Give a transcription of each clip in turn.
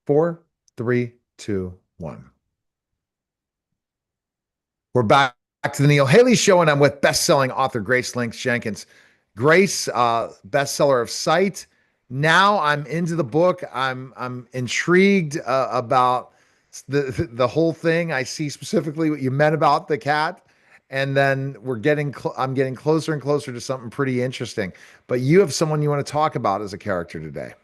Four, three, two, one. We're back to the Neil Haley Show, and I'm with best-selling author Grace Lynx Jenkins. Grace, bestseller of Sight. Now I'm into the book. I'm intrigued about the whole thing. I see specifically what you meant about the cat, and then I'm getting closer and closer to something pretty interesting. But you have someone you want to talk about as a character today.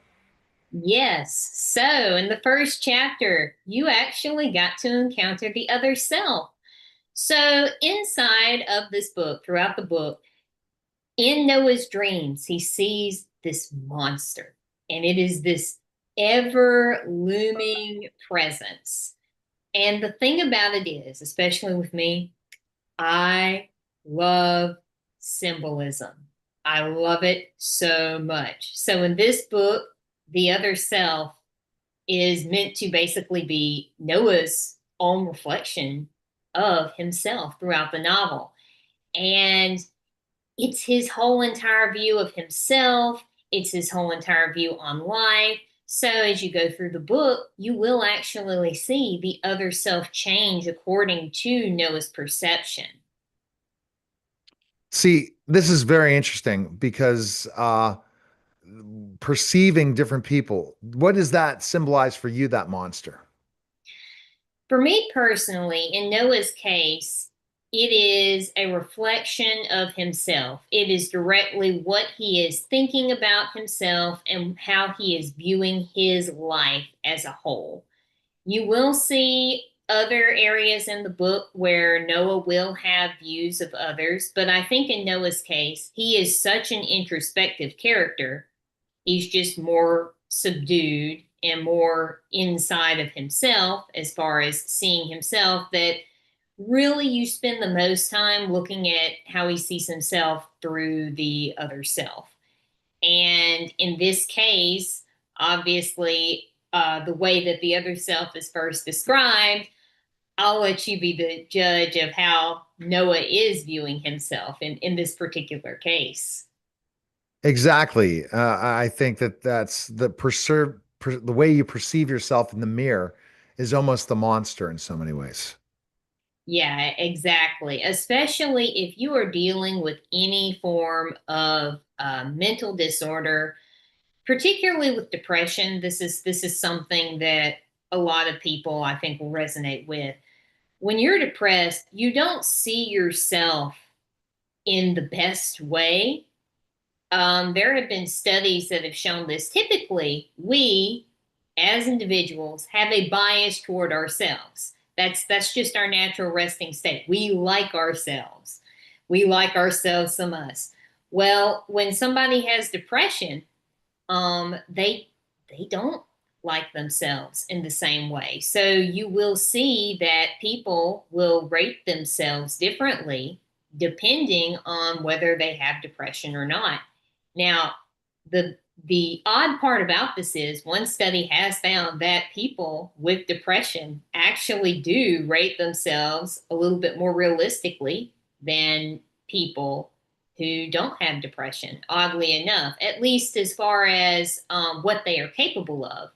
Yes. So in the first chapter, you actually got to encounter the other self. So inside of this book, throughout the book, in Noah's dreams, he sees this monster, and it is this ever looming presence. And the thing about it is, especially with me, I love symbolism. I love it so much. So in this book, the other self is meant to basically be Noah's own reflection of himself throughout the novel. And it's his whole entire view of himself, it's his whole entire view on life. So as you go through the book, you will actually see the other self change according to Noah's perception. See, this is very interesting because perceiving different people. What does that symbolize for you, that monster? For me personally, in Noah's case, it is a reflection of himself. It is directly what he is thinking about himself and how he is viewing his life as a whole. You will see other areas in the book where Noah will have views of others, but I think in Noah's case, he is such an introspective character. He's just more subdued and more inside of himself as far as seeing himself that really you spend the most time looking at how he sees himself through the other self. And in this case, obviously, the way that the other self is first described, I'll let you be the judge of how Noah is viewing himself in this particular case. Exactly. I think that that's the way you perceive yourself in the mirror is almost the monster in so many ways. Yeah, exactly. Especially if you are dealing with any form of mental disorder, particularly with depression. This is something that a lot of people I think will resonate with. When you're depressed, you don't see yourself in the best way. There have been studies that have shown this. Typically, we as individuals have a bias toward ourselves. That's just our natural resting state. We like ourselves. We like ourselves some us. Well, when somebody has depression, they don't like themselves in the same way. So you will see that people will rate themselves differently depending on whether they have depression or not. Now, the odd part about this is one study has found that people with depression actually do rate themselves a little bit more realistically than people who don't have depression, oddly enough, at least as far as what they are capable of.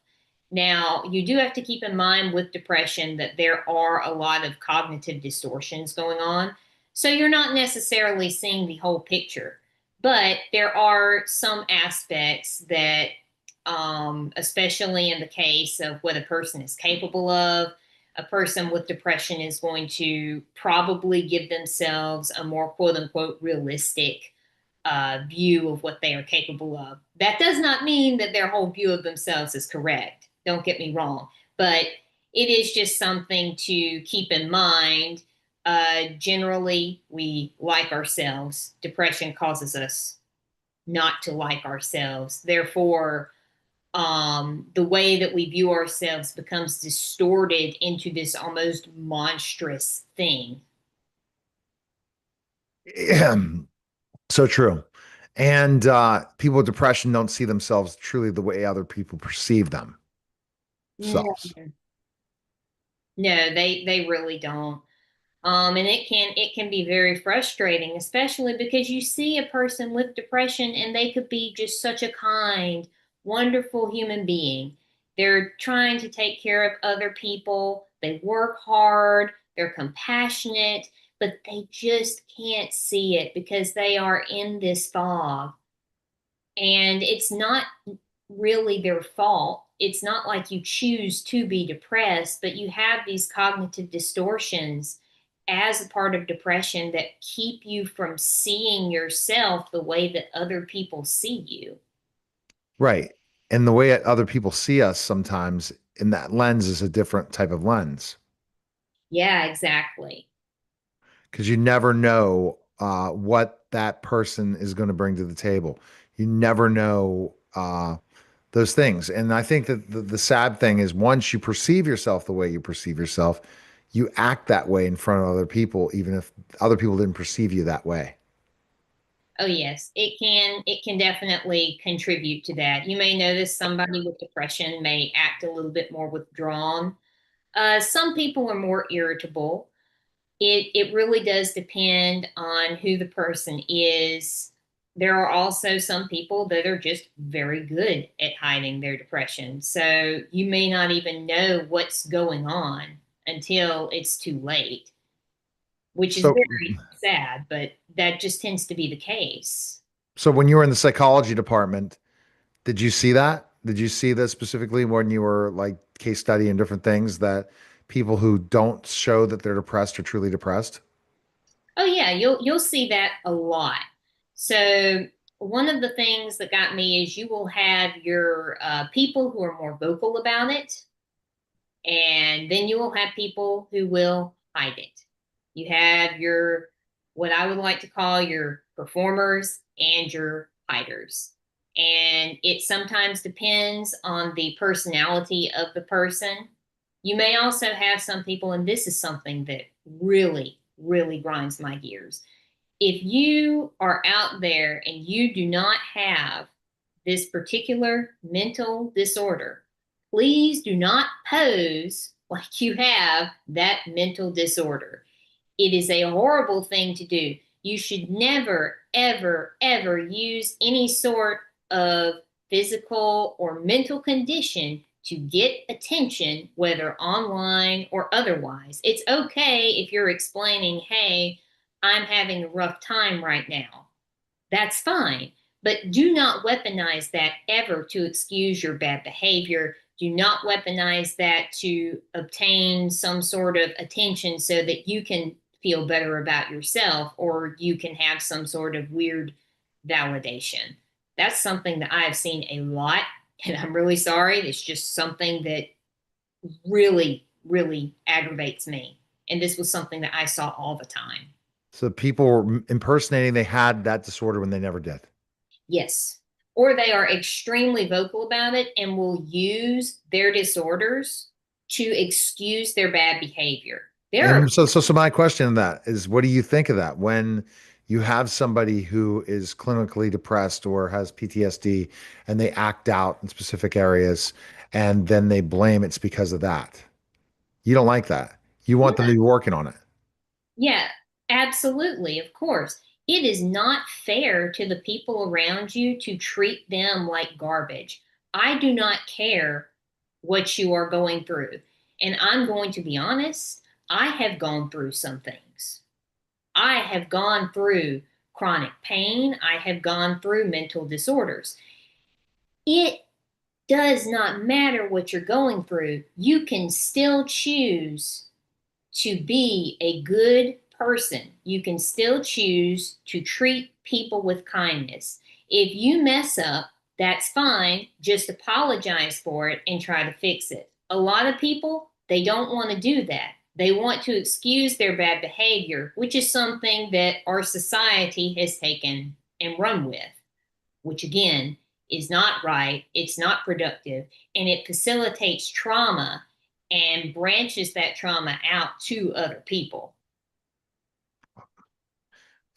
Now, you do have to keep in mind with depression that there are a lot of cognitive distortions going on. So you're not necessarily seeing the whole picture, but there are some aspects that, especially in the case of what a person is capable of, a person with depression is going to probably give themselves a more quote unquote realistic view of what they are capable of. That does not mean that their whole view of themselves is correct. Don't get me wrong. But it is just something to keep in mind. Generally, we like ourselves. Depression causes us not to like ourselves. Therefore, the way that we view ourselves becomes distorted into this almost monstrous thing. So true. And people with depression don't see themselves truly the way other people perceive No, themselves. no, they really don't. And it can be very frustrating, especially because you see a person with depression and they could be just such a kind, wonderful human being. They're trying to take care of other people. They work hard. They're compassionate, but they just can't see it because they are in this fog. And it's not really their fault. It's not like you choose to be depressed, but you have these cognitive distortions as a part of depression that keep you from seeing yourself the way that other people see you. Right. And the way other people see us sometimes in that lens is a different type of lens Yeah, exactly. because you never know what that person is going to bring to the table. You never know those things. And I think that the sad thing is once you perceive yourself the way you perceive yourself, you act that way in front of other people, even if other people didn't perceive you that way. Oh yes, it can definitely contribute to that. You may notice somebody with depression may act a little bit more withdrawn. Some people are more irritable. It really does depend on who the person is. There are also some people that are just very good at hiding their depression. So you may not even know what's going on until it's too late, which is So, very sad, but that just tends to be the case. so when you were in the psychology department, did you see that? Did you see this specifically when you were like case study and different things that people who don't show that they're depressed are truly depressed? Oh yeah, you'll see that a lot. So one of the things that got me is you will have your people who are more vocal about it, and then you will have people who will hide it. You have your, what I would like to call your performers and your hiders. And it sometimes depends on the personality of the person. You may also have some people, and this is something that really, really grinds my gears. If you are out there and you do not have this particular mental disorder, please do not pose like you have that mental disorder. It is a horrible thing to do. You should never, ever, ever use any sort of physical or mental condition to get attention, whether online or otherwise. It's okay if you're explaining, hey, I'm having a rough time right now. That's fine. But do not weaponize that ever to excuse your bad behavior. Do not weaponize that to obtain some sort of attention so that you can feel better about yourself or you can have some sort of weird validation. That's something that I have seen a lot, and I'm really sorry. It's just something that really, really aggravates me. And this was something that I saw all the time. So people were impersonating they had that disorder when they never did. Yes. Or they are extremely vocal about it and will use their disorders to excuse their bad behavior. There are, So my question on that is, what do you think of that when you have somebody who is clinically depressed or has PTSD and they act out in specific areas and then they blame it's because of that? You don't like that. You want them to be working on it. yeah, absolutely, of course. It is not fair to the people around you to treat them like garbage. I do not care what you are going through. And I'm going to be honest, I have gone through some things. I have gone through chronic pain. I have gone through mental disorders. It does not matter what you're going through. You can still choose to be a good person. You can still choose to treat people with kindness. If you mess up, that's fine. Just apologize for it and try to fix it. A lot of people, they don't want to do that. They want to excuse their bad behavior, which is something that our society has taken and run with, which again is not right. It's not productive, and it facilitates trauma and branches that trauma out to other people.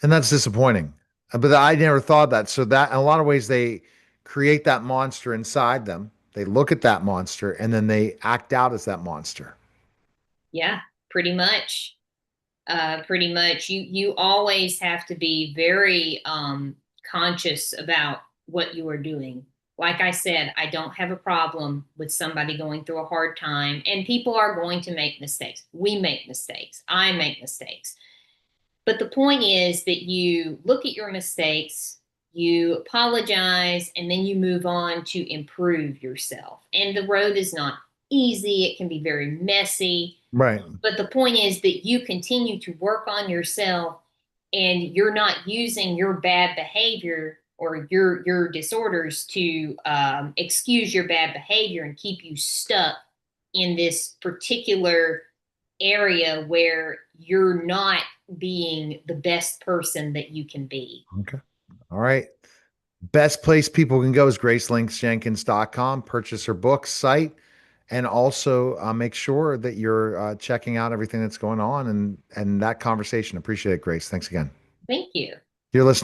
And that's disappointing. But I never thought that. So that in a lot of ways they create that monster inside them. They look at that monster and then they act out as that monster. Yeah, pretty much. Pretty much. You always have to be very conscious about what you are doing Like I said, I don't have a problem with somebody going through a hard time, and people are going to make mistakes. We make mistakes. I make mistakes. But the point is that you look at your mistakes, you apologize, and then you move on to improve yourself. And the road is not easy, it can be very messy. Right. But the point is that you continue to work on yourself, and you're not using your bad behavior or your disorders to excuse your bad behavior and keep you stuck in this particular area where you're not being the best person that you can be. Okay. All right. Best place people can go is gracelynxjenkins.com. Purchase her book site, and also make sure that you're checking out everything that's going on and that conversation. Appreciate it, Grace. Thanks again. Thank you. You're listening.